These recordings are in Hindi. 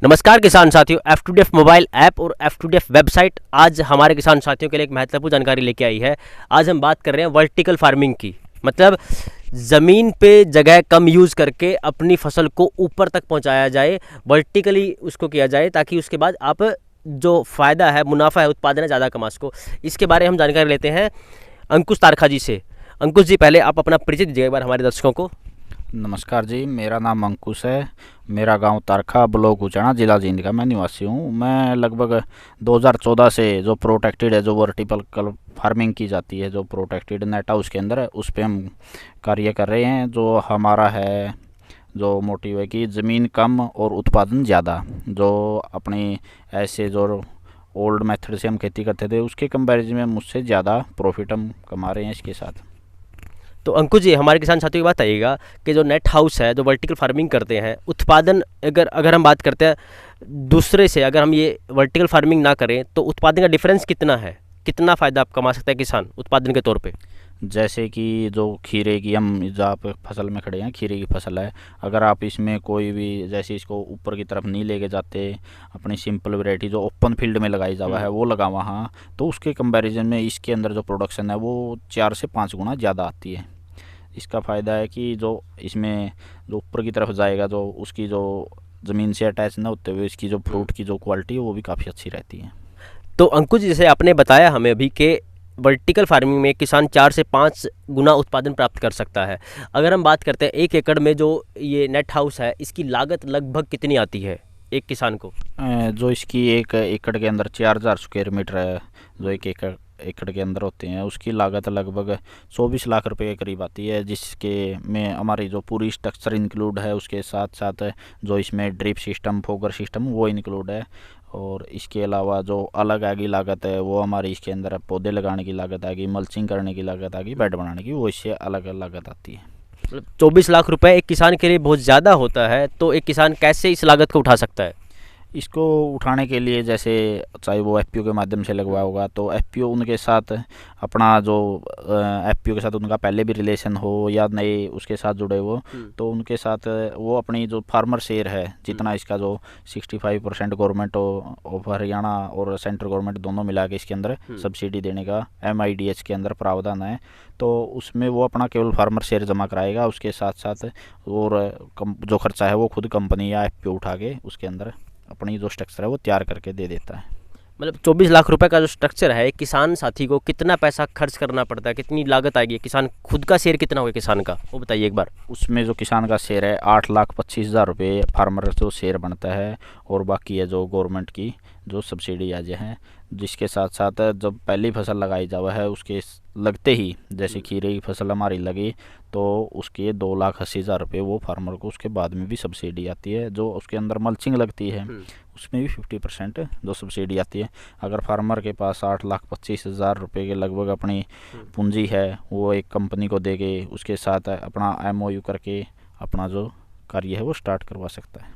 नमस्कार किसान साथियों, F2DF मोबाइल ऐप और F2DF वेबसाइट आज हमारे किसान साथियों के लिए एक महत्वपूर्ण जानकारी लेके आई है। आज हम बात कर रहे हैं वर्टिकल फार्मिंग की, मतलब ज़मीन पे जगह कम यूज़ करके अपनी फसल को ऊपर तक पहुंचाया जाए, वर्टिकली उसको किया जाए ताकि उसके बाद आप जो फ़ायदा है, मुनाफा है, उत्पादन है, ज़्यादा कमा सको। इसके बारे में हम जानकारी लेते हैं अंकुश तारखा जी से। अंकुश जी, पहले आप अपना परिचय दीजिए एक बार हमारे दर्शकों को। नमस्कार जी, मेरा नाम अंकुश है। मेरा गांव तारखा, ब्लॉक उचाना, जिला जींद का मैं निवासी हूं। मैं लगभग 2014 से जो प्रोटेक्टेड है, जो वर्टिकल फार्मिंग की जाती है, जो प्रोटेक्टेड नेट हाउस के अंदर है, उस पे हम कार्य कर रहे हैं। जो हमारा है, जो मोटिव है कि ज़मीन कम और उत्पादन ज़्यादा। जो अपनी ऐसे जो ओल्ड मेथड से हम खेती करते थे, उसके कंपैरिजन में मुझसे ज़्यादा प्रॉफिट हम कमा रहे हैं इसके साथ। तो अंकुश जी, हमारे किसान साथियों की बात आइएगा कि जो नेट हाउस है, जो वर्टिकल फार्मिंग करते हैं, उत्पादन अगर अगर हम बात करते हैं दूसरे से, अगर हम ये वर्टिकल फार्मिंग ना करें तो उत्पादन का डिफरेंस कितना है, कितना फ़ायदा आप कमा सकता है किसान उत्पादन के तौर पे? जैसे कि जो खीरे की, हम जहाँ पे फसल में खड़े हैं, खीरे की फसल है, अगर आप इसमें कोई भी, जैसे इसको ऊपर की तरफ नहीं लेके जाते, अपनी सिंपल वैरायटी जो ओपन फील्ड में लगाई जावा है वो लगा वहाँ, तो उसके कंपैरिजन में इसके अंदर जो प्रोडक्शन है वो 4 से 5 गुना ज़्यादा आती है। इसका फ़ायदा है कि जो इसमें जो ऊपर की तरफ जाएगा, जो उसकी जो ज़मीन से अटैच ना होते हुए इसकी जो फ्रूट की जो क्वालिटी है वो भी काफ़ी अच्छी रहती है। तो अंकुश जी, जैसे आपने बताया हमें अभी कि वर्टिकल फार्मिंग में किसान 4 से 5 गुना उत्पादन प्राप्त कर सकता है। अगर हम बात करते हैं 1 एकड़ में जो ये नेट हाउस है, इसकी लागत लगभग कितनी आती है एक किसान को? जो इसकी 1 एकड़ के अंदर 4000 स्क्वायर मीटर है, जो 1 एकड़ एकड़ के अंदर होते हैं, उसकी लागत लगभग 24 लाख रुपए के करीब आती है, जिसके में हमारी जो पूरी स्ट्रक्चर इंक्लूड है, उसके साथ साथ जो इसमें ड्रिप सिस्टम, फोगर सिस्टम वो इंक्लूड है। और इसके अलावा जो अलग आगे लागत है वो हमारी इसके अंदर पौधे लगाने की लागत आएगी, मल्चिंग करने की लागत आएगी, बेड बनाने की, वो इससे अलग लागत आती है। मतलब 24 लाख रुपए एक किसान के लिए बहुत ज़्यादा होता है, तो एक किसान कैसे इस लागत को उठा सकता है? इसको उठाने के लिए, जैसे चाहे वो एफपीओ के माध्यम से लगवाया होगा, तो एफपीओ उनके साथ अपना जो एफपीओ के साथ उनका पहले भी रिलेशन हो या नहीं, उसके साथ जुड़े हो, तो उनके साथ वो अपनी जो फार्मर शेयर है, जितना इसका जो 65% गवर्नमेंट ऑफ हरियाणा और सेंट्रल गवर्नमेंट दोनों मिला के इसके अंदर सब्सिडी देने का MIDH के अंदर प्रावधान है, तो उसमें वो अपना केवल फार्मर शेयर जमा कराएगा। उसके साथ साथ और जो खर्चा है वो खुद कंपनी या एफपीओ उठा के उसके अंदर अपनी जो स्ट्रक्चर है वो तैयार करके दे देता है। मतलब 24 लाख रुपए का जो स्ट्रक्चर है, किसान साथी को कितना पैसा खर्च करना पड़ता है, कितनी लागत आएगी, किसान खुद का शेयर कितना होगा किसान का, वो बताइए एक बार। उसमें जो किसान का शेयर है 8,25,000 रुपये फार्मर जो शेयर बनता है, और बाकी है जो गवर्नमेंट की जो सब्सिडी आज है, जिसके साथ साथ जब पहली फसल लगाई जावा है उसके लगते ही, जैसे खीरे की फसल हमारी लगी, तो उसके 2,80,000 रुपये वो फार्मर को उसके बाद में भी सब्सिडी आती है। जो उसके अंदर मल्चिंग लगती है उसमें भी 50% जो सब्सिडी आती है। अगर फार्मर के पास 8,25,000 रुपये के लगभग अपनी पूंजी है, वो एक कंपनी को दे के उसके साथ अपना MOU करके अपना जो कार्य है वो स्टार्ट करवा सकता है।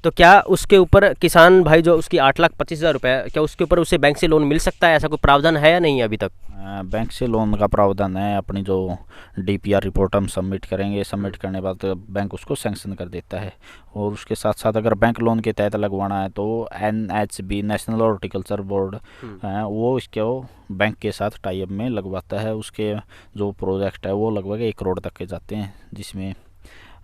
तो क्या उसके ऊपर किसान भाई जो उसकी 8,25,000 रुपये, क्या उसके ऊपर उसे बैंक से लोन मिल सकता है? ऐसा कोई प्रावधान है या नहीं है अभी तक? बैंक से लोन का प्रावधान है। अपनी जो DPR रिपोर्ट हम सबमिट करेंगे, सबमिट करने के बाद बैंक उसको सैंक्शन कर देता है। और उसके साथ साथ अगर बैंक लोन के तहत लगवाना है तो NHB, नेशनल हॉर्टिकल्चर बोर्ड है, वो इसके बैंक के साथ टाई अप में लगवाता है। उसके जो प्रोजेक्ट है वो लगभग 1 करोड़ तक के जाते हैं, जिसमें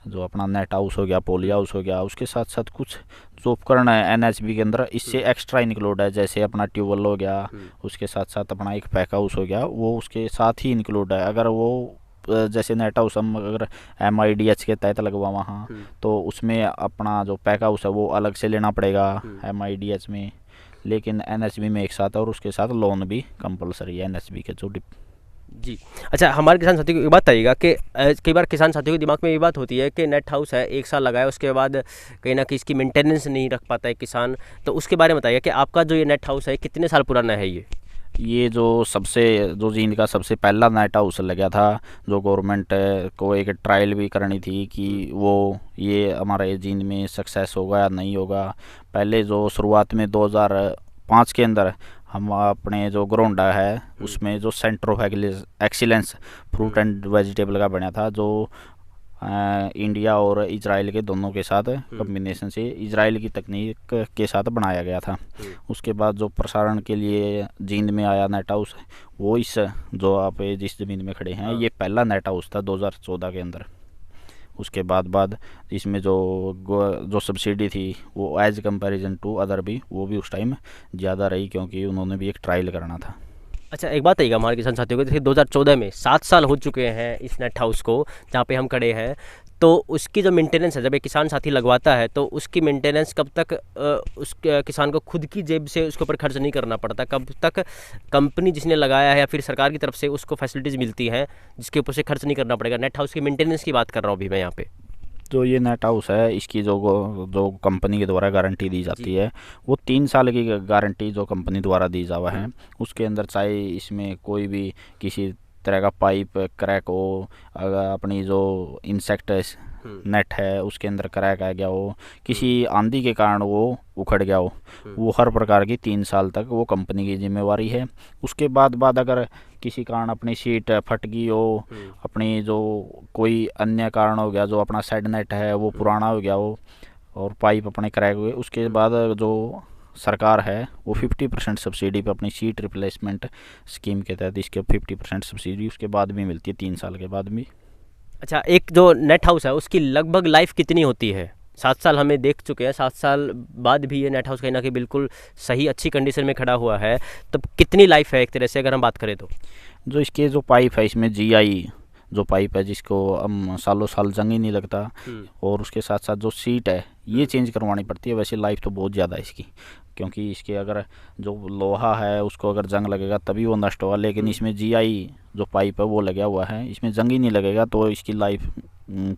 जो अपना नेट हाउस हो गया, पोली हाउस हो गया, उसके साथ साथ कुछ जो उपकरण है NHB के अंदर इससे एक्स्ट्रा इंक्लूड है, जैसे अपना ट्यूबवेल हो गया, उसके साथ साथ अपना एक पैक हाउस हो गया, वो उसके साथ ही इंक्लूड है। अगर वो जैसे नेट हाउस हम अगर MIDH के तहत लगवा वहाँ, तो उसमें अपना जो पैक हाउस है वो अलग से लेना पड़ेगा MIDH में, लेकिन NHB में एक साथ है, और उसके साथ लोन भी कंपलसरी है NHB के जो जी। अच्छा, हमारे किसान साथियों को ये बात बताइएगा कि कई बार किसान साथियों के दिमाग में ये बात होती है कि नेट हाउस है, 1 साल लगाया, उसके बाद कहीं ना कहीं इसकी मेंटेनेंस नहीं रख पाता है किसान, तो उसके बारे में बताइए कि आपका जो ये नेट हाउस है कितने साल पुराना है ये जो सबसे जो जींद का सबसे पहला नेट हाउस लगा था, जो गवर्नमेंट को एक ट्रायल भी करनी थी कि वो ये हमारे जींद में सक्सेस होगा या नहीं होगा। पहले जो शुरुआत में 2005 के अंदर हम अपने जो ग्रोंडा है उसमें जो centre of excellence fruit and vegetable का बना था, जो इंडिया और इजराइल के दोनों के साथ कॉम्बिनेशन से इजराइल की तकनीक के साथ बनाया गया था। उसके बाद जो प्रसारण के लिए जींद में आया नेट हाउस, वो इस जो आप जिस ज़मीन में खड़े हैं ये पहला नेट हाउस था 2014 के अंदर। उसके बाद इसमें जो सब्सिडी थी वो एज कंपैरिजन टू अदर भी वो भी उस टाइम ज़्यादा रही, क्योंकि उन्होंने भी एक ट्रायल करना था। अच्छा, एक बात आइएगा हमारे किसान साथियों को, जैसे 2014 में 7 साल हो चुके हैं इस नेट हाउस को जहाँ पे हम खड़े हैं, तो उसकी जो मेंटेनेंस है, जब एक किसान साथी लगवाता है तो उसकी मेंटेनेंस कब तक उस किसान को खुद की जेब से उसके ऊपर खर्च नहीं करना पड़ता, कब तक कंपनी जिसने लगाया है या फिर सरकार की तरफ से उसको फैसिलिटीज़ मिलती हैं जिसके ऊपर से खर्च नहीं करना पड़ेगा? नेट हाउस की मेंटेनेंस की बात कर रहा हूँ अभी मैं यहाँ पे। जो ये नेट हाउस है इसकी जो कंपनी के द्वारा गारंटी दी जाती है वो 3 साल की गारंटी जो कंपनी द्वारा दी जावा है। उसके अंदर चाहे इसमें कोई भी किसी तरह का पाइप क्रैक हो, अगर अपनी जो इंसेक्ट नेट है उसके अंदर क्रैक आ गया हो, किसी आंधी के कारण वो उखड़ गया हो, वो हर प्रकार की 3 साल तक वो कंपनी की जिम्मेवारी है। उसके बाद अगर किसी कारण अपनी सीट फट गई हो, अपनी जो कोई अन्य कारण हो गया, जो अपना सेड नेट है वो पुराना हो गया हो और पाइप अपने क्रैक हुए, उसके बाद जो सरकार है वो 50% सब्सिडी पे अपनी सीट रिप्लेसमेंट स्कीम के तहत इसके 50% सब्सिडी उसके बाद भी मिलती है, 3 साल के बाद भी। अच्छा, एक जो नेट हाउस है उसकी लगभग लाइफ कितनी होती है? 7 साल हमें देख चुके हैं, 7 साल बाद भी ये नेट हाउस कहीं ना कहीं बिल्कुल सही अच्छी कंडीशन में खड़ा हुआ है, तब कितनी लाइफ है एक तरह से अगर हम बात करें तो? जो इसके जो पाइप है इसमें GI जो पाइप है जिसको हम सालों साल जंग ही नहीं लगता, और उसके साथ साथ जो सीट है ये चेंज करवानी पड़ती है। वैसे लाइफ तो बहुत ज़्यादा है इसकी, क्योंकि इसके अगर जो लोहा है उसको अगर जंग लगेगा तभी वो नष्ट होगा, लेकिन इसमें GI जो पाइप है वो लगा हुआ है, इसमें जंग ही नहीं लगेगा, तो इसकी लाइफ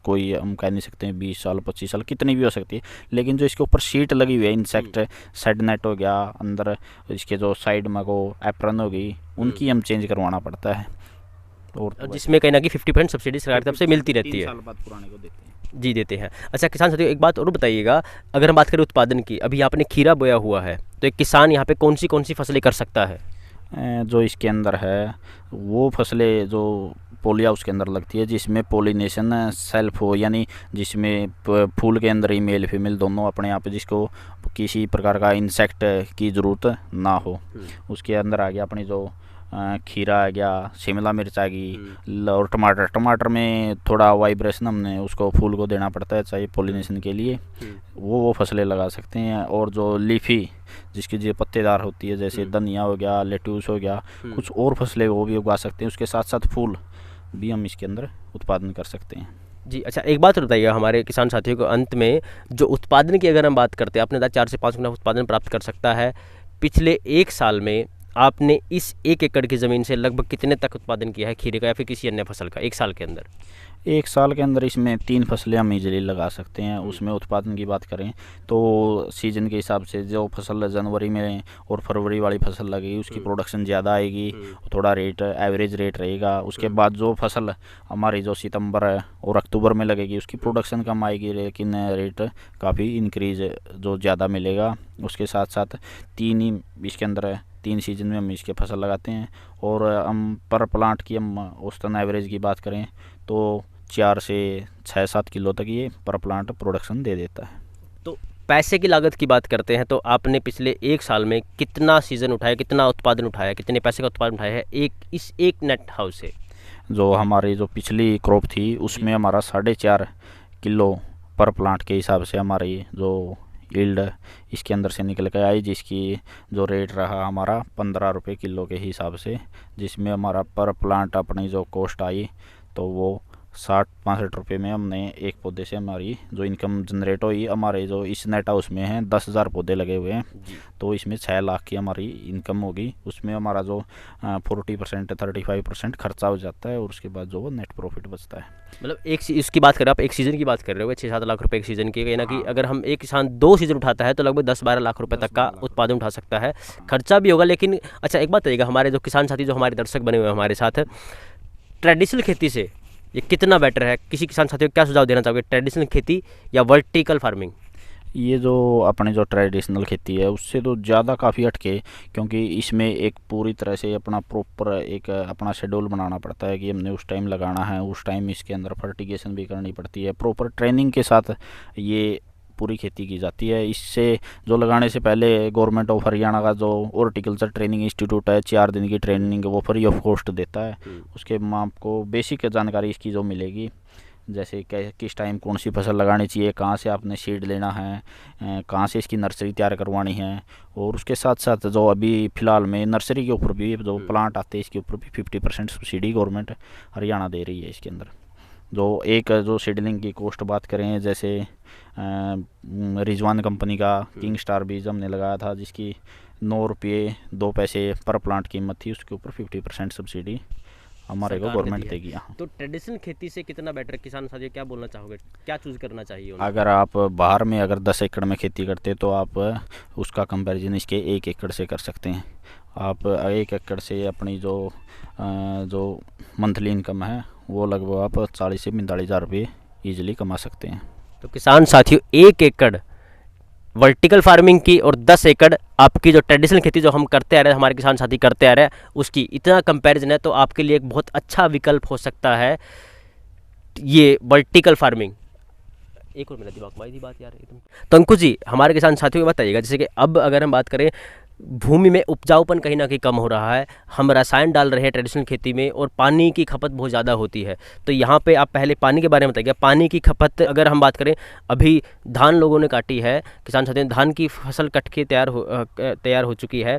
कोई हम कह नहीं सकते हैं 20 साल 25 साल कितनी भी हो सकती है। लेकिन जो इसके ऊपर शीट लगी हुई है इंसेक्ट सेड नेट हो गया, अंदर इसके जो साइड में को एप्रन हो गई, उनकी हम चेंज करवाना पड़ता है। और जिसमें कहीं ना कहीं 50% सब्सिडी सरकार की तरफ से मिलती रहती है। 3 साल बाद पुराने को देते हैं। जी देते हैं। अच्छा किसान साथियों, एक बात और बताइएगा, अगर हम बात करें उत्पादन की, अभी आपने खीरा बोया हुआ है तो एक किसान यहाँ पे कौन सी फसलें कर सकता है? जो इसके अंदर है वो फसलें जो पोलिया उसके अंदर लगती है जिसमें पोलिनेशन सेल्फ हो, यानी जिसमें फूल के अंदर ही मेल फीमेल दोनों अपने आप, जिसको किसी प्रकार का इंसेक्ट की ज़रूरत ना हो। उसके अंदर आ गया अपनी जो खीरा आ गया, शिमला मिर्च आ गई और टमाटर में थोड़ा वाइब्रेशन हमने उसको फूल को देना पड़ता है चाहिए पोलिनेशन के लिए, वो फसलें लगा सकते हैं। और जो लीफी जिसकी जो पत्तेदार होती है जैसे धनिया हो गया, लेट्यूस हो गया, कुछ और फसलें वो भी उगा सकते हैं। उसके साथ साथ फूल भी हम इसके अंदर उत्पादन कर सकते हैं। जी अच्छा, एक बात बताइए हमारे किसान साथियों को अंत में, जो उत्पादन की अगर हम बात करते हैं, आपने कहा 4 से 5 गुना उत्पादन प्राप्त कर सकता है। पिछले 1 साल में आपने इस 1 एकड़ की ज़मीन से लगभग कितने तक उत्पादन किया है खीरे का या फिर किसी अन्य फसल का 1 साल के अंदर? 1 साल के अंदर इसमें 3 फसलें हम इजीली लगा सकते हैं। उसमें उत्पादन की बात करें तो सीजन के हिसाब से जो फसल जनवरी में और फरवरी वाली फसल लगेगी उसकी प्रोडक्शन ज़्यादा आएगी, थोड़ा रेट एवरेज रेट रहेगा। उसके बाद जो फसल हमारी जो सितंबर और अक्टूबर में लगेगी उसकी प्रोडक्शन कम आएगी, लेकिन रेट काफ़ी इंक्रीज जो ज़्यादा मिलेगा। उसके साथ साथ 3 ही इसके अंदर 3 सीजन में हम इसके फसल लगाते हैं। और हम पर प्लांट की हम औसतन एवरेज की बात करें तो 4 से 6-7 किलो तक ये पर प्लांट प्रोडक्शन दे देता है। तो पैसे की लागत की बात करते हैं तो आपने पिछले 1 साल में कितना सीजन उठाया, कितना उत्पादन उठाया, कितने पैसे का उत्पादन उठाया है एक नेट हाउस से? जो हमारी जो पिछली क्रॉप थी उसमें हमारा 4.5 किलो पर प्लांट के हिसाब से हमारी जो यील्ड इसके अंदर से निकल के आई, जिसकी जो रेट रहा हमारा 15 रुपये किलो के हिसाब से, जिसमें हमारा पर प्लांट अपनी जो कॉस्ट आई तो वो 60-65 रुपये में हमने एक पौधे से हमारी जो इनकम जनरेट हुई। हमारे जो इस नेट हाउस में हैं 10,000 पौधे लगे हुए हैं तो इसमें 6 लाख की हमारी इनकम होगी। उसमें हमारा जो 40% 35% खर्चा हो जाता है और उसके बाद जो वो नेट प्रॉफिट बचता है। मतलब इसकी बात करें, आप एक सीज़न की बात कर रहे हो 6-7 लाख रुपए एक सीज़न की, कहीं ना कि अगर हम एक किसान 2 सीज़न उठाता है तो लगभग 10-12 लाख रुपए तक का उत्पादन उठा सकता है। खर्चा भी होगा, लेकिन अच्छा एक बात बताइएगा, हमारे जो किसान साथी जो हमारे दर्शक बने हुए हैं हमारे साथ, ट्रेडिशनल खेती से ये कितना बेटर है? किसी किसान साथी को क्या सुझाव देना चाहोगे, ट्रेडिशनल खेती या वर्टिकल फार्मिंग? ये जो अपने जो ट्रेडिशनल खेती है उससे तो ज़्यादा काफ़ी हटके, क्योंकि इसमें एक पूरी तरह से अपना प्रॉपर एक अपना शेड्यूल बनाना पड़ता है कि हमने उस टाइम लगाना है, उस टाइम इसके अंदर फर्टिगेशन भी करनी पड़ती है, प्रॉपर ट्रेनिंग के साथ ये पूरी खेती की जाती है। इससे जो लगाने से पहले गवर्नमेंट ऑफ हरियाणा का जो हॉर्टिकल्चर ट्रेनिंग इंस्टीट्यूट है 4 दिन की ट्रेनिंग वो फ्री ऑफ कॉस्ट देता है। उसके आपको बेसिक जानकारी इसकी जो मिलेगी, जैसे किस टाइम कौन सी फसल लगानी चाहिए, कहाँ से आपने सीड लेना है, कहाँ से इसकी नर्सरी तैयार करवानी है, और उसके साथ साथ जो अभी फ़िलहाल में नर्सरी के ऊपर भी जो प्लांट आते हैं इसके ऊपर भी 50% सब्सिडी गवर्नमेंट हरियाणा दे रही है। इसके अंदर जो एक जो सीडलिंग की कॉस्ट बात करें, जैसे रिजवान कंपनी का किंग स्टार बीज हमने लगाया था जिसकी 9 रुपये 2 पैसे पर प्लांट कीमत थी, उसके ऊपर 50% सब्सिडी हमारे को गवर्नमेंट देगी। हाँ, तो ट्रेडिशनल खेती से कितना बेटर, किसान साथियों क्या बोलना चाहोगे, क्या चूज़ करना चाहिए उन्हें? अगर आप बाहर में अगर 10 एकड़ में खेती करते तो आप उसका कंपैरिजन इसके 1 एकड़ से कर सकते हैं। आप 1 एकड़ से अपनी जो मंथली इनकम है वो लगभग आप 40 से 45 हज़ार रुपये ईजिली कमा सकते हैं। तो किसान साथियों 1 एकड़ वर्टिकल फार्मिंग की और 10 एकड़ आपकी जो ट्रेडिशनल खेती जो हम करते आ रहे हैं, हमारे किसान साथी करते आ रहे हैं, उसकी इतना कंपैरिजन है तो आपके लिए एक बहुत अच्छा विकल्प हो सकता है ये वर्टिकल फार्मिंग। एक और मेरा दिमाग में आई थी बात यार एकदम। तो अंकुश जी हमारे किसान साथियों को बताइएगा, जैसे कि अब अगर हम बात करें भूमि में उपजाऊपन कहीं ना कहीं कम हो रहा है, हम रसायन डाल रहे हैं ट्रेडिशनल खेती में और पानी की खपत बहुत ज़्यादा होती है, तो यहाँ पे आप पहले पानी के बारे में बताइए। पानी की खपत अगर हम बात करें, अभी धान लोगों ने काटी है, किसान साथियों धान की फसल कट के तैयार हो चुकी है,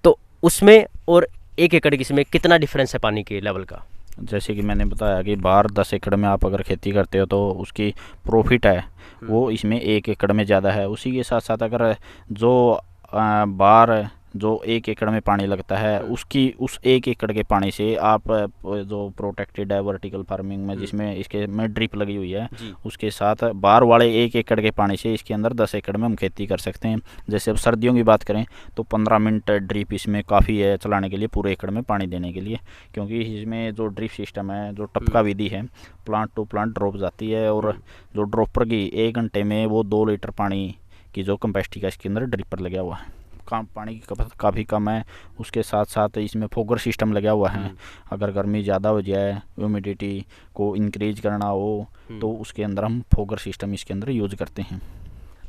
तो उसमें और 1 एकड़ की इसमें कितना डिफरेंस है पानी के लेवल का? जैसे कि मैंने बताया कि बाहर 10 एकड़ में आप अगर खेती करते हो तो उसकी प्रॉफिट है वो इसमें 1 एकड़ में ज़्यादा है। उसी के साथ साथ अगर जो बाहर जो 1 एकड़ में पानी लगता है उसकी उस 1 एकड़ के पानी से आप जो प्रोटेक्टेड है वर्टिकल फार्मिंग में जिसमें इसके में ड्रिप लगी हुई है उसके साथ बाहर वाले 1 एकड़ के पानी से इसके अंदर 10 एकड़ में हम खेती कर सकते हैं। जैसे अब सर्दियों की बात करें तो 15 मिनट ड्रिप इसमें काफ़ी है चलाने के लिए, पूरे एकड़ में पानी देने के लिए, क्योंकि इसमें जो ड्रिप सिस्टम है जो टपका विधि है प्लांट टू प्लांट ड्रॉप जाती है, और जो ड्रॉपर की 1 घंटे में वो 2 लीटर पानी की जो कैपेसिटी का इसके अंदर ड्रिपर लगा हुआ है, पानी की खपत काफ़ी कम है। उसके साथ साथ इसमें फोगर सिस्टम लगा हुआ है, अगर गर्मी ज़्यादा हो जाए ह्यूमिडिटी को इंक्रीज करना हो तो उसके अंदर हम फोगर सिस्टम इसके अंदर यूज़ करते हैं।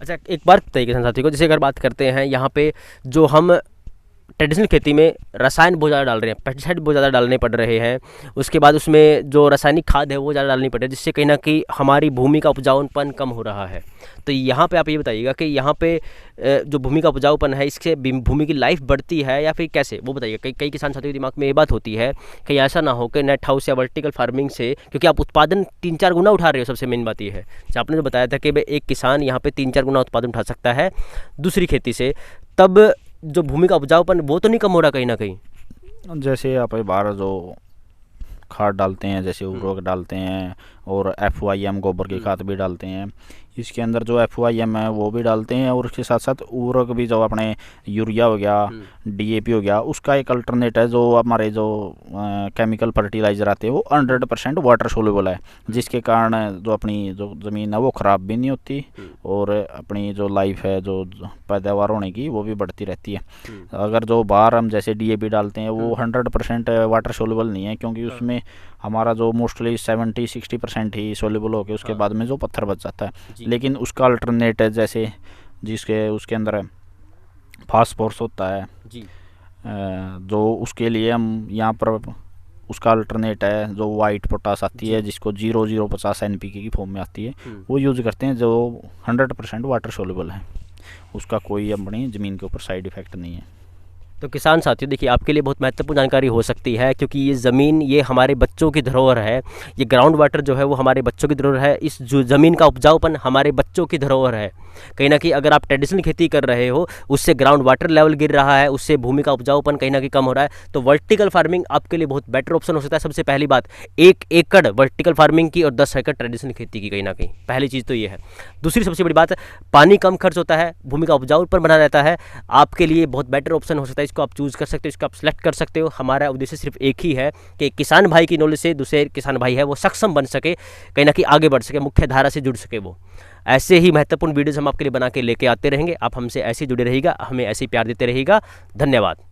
अच्छा एक बार बताइए किसान साथी को, जैसे अगर बात करते हैं यहाँ पे जो हम ट्रेडिशनल खेती में रसायन बहुत ज़्यादा डाल रहे हैं, पेस्टिसाइड बहुत ज़्यादा डालने पड़ रहे हैं, उसके बाद उसमें जो रासायनिक खाद है वो ज़्यादा डालनी पड़ रही है, जिससे कहीं ना कहीं हमारी भूमि का उपजाऊपन कम हो रहा है। तो यहाँ पे आप ये बताइएगा कि यहाँ पे जो भूमि का उपजाऊपन है इससे भूमि की लाइफ बढ़ती है या फिर कैसे, वो बताइएगा। कई किसान साथियों के दिमाग में ये बात होती है कि ऐसा ना हो कि नेट हाउस या वर्टिकल फार्मिंग से, क्योंकि आप उत्पादन 3-4 गुना उठा रहे हो, सबसे मेन बात ये है। आपने जो बताया था कि भाई एक किसान यहाँ पे 3-4 गुना उत्पादन उठा सकता है दूसरी खेती से, तब जो भूमि का उपजाऊपन वो तो नहीं कम हो रहा कहीं ना कहीं? जैसे आप बाहर जो खाद डालते हैं जैसे उर्वरक डालते हैं और FYM गोबर की खाद भी डालते हैं, इसके अंदर जो FYM है वो भी डालते हैं, और उसके साथ साथ उर्वरक भी जो अपने यूरिया हो गया DAP हो गया उसका एक अल्टरनेट है। जो हमारे जो केमिकल फर्टिलाइज़र आते हैं वो 100% वाटर सोल्यूबल है, जिसके कारण जो अपनी जो ज़मीन है वो ख़राब भी नहीं होती और अपनी जो लाइफ है जो पैदावार होने की वो भी बढ़ती रहती है। अगर जो बाहर हम जैसे DAP डालते हैं वो 100% वाटर सोल्यूबल नहीं है, क्योंकि उसमें हमारा जो मोस्टली 70-60% ही सोल्यूबल होकर उसके बाद में जो पत्थर बच जाता है। लेकिन उसका अल्टरनेट है जैसे जिसके उसके अंदर फास्फोरस होता है जो उसके लिए हम यहाँ पर उसका अल्टरनेट है जो वाइट पोटास आती है जिसको 0050 NPK की फॉर्म में आती है, वो यूज़ करते हैं जो 100% वाटर सोल्यूबल है, उसका कोई अपनी ज़मीन के ऊपर साइड इफ़ेक्ट नहीं है। तो किसान साथियों देखिए आपके लिए बहुत महत्वपूर्ण जानकारी हो सकती है, क्योंकि ये ज़मीन ये हमारे बच्चों की धरोहर है, ये ग्राउंड वाटर जो है वो हमारे बच्चों की धरोहर है, इस जो ज़मीन का उपजाऊपन हमारे बच्चों की धरोहर है। कहीं ना कहीं अगर आप ट्रेडिशनल खेती कर रहे हो उससे ग्राउंड वाटर लेवल गिर रहा है, उससे भूमि का उपजाऊपन कहीं ना कहीं कम हो रहा है, तो वर्टिकल फार्मिंग आपके लिए बहुत बेटर ऑप्शन हो सकता है। सबसे पहली बात 1 एकड़ वर्टिकल फार्मिंग की और 10 एकड़ ट्रेडिशनल खेती की, कहीं ना कहीं पहली चीज़ तो ये है। दूसरी सबसे बड़ी बात पानी कम खर्च होता है, भूमि का उपजाऊपन बना रहता है, आपके लिए बहुत बेटर ऑप्शन हो सकता है इसको आप चूज़ कर सकते हो, इसको आप सेलेक्ट कर सकते हो। हमारा उद्देश्य सिर्फ एक ही है कि किसान भाई की नॉलेज से दूसरे किसान भाई है वो सक्षम बन सके, कहीं ना कहीं आगे बढ़ सके, मुख्य धारा से जुड़ सके। वो ऐसे ही महत्वपूर्ण वीडियोज़ हम आपके लिए बना के लेके आते रहेंगे। आप हमसे ऐसे जुड़े रहिएगा, हमें ऐसे ही प्यार देते रहिएगा। धन्यवाद।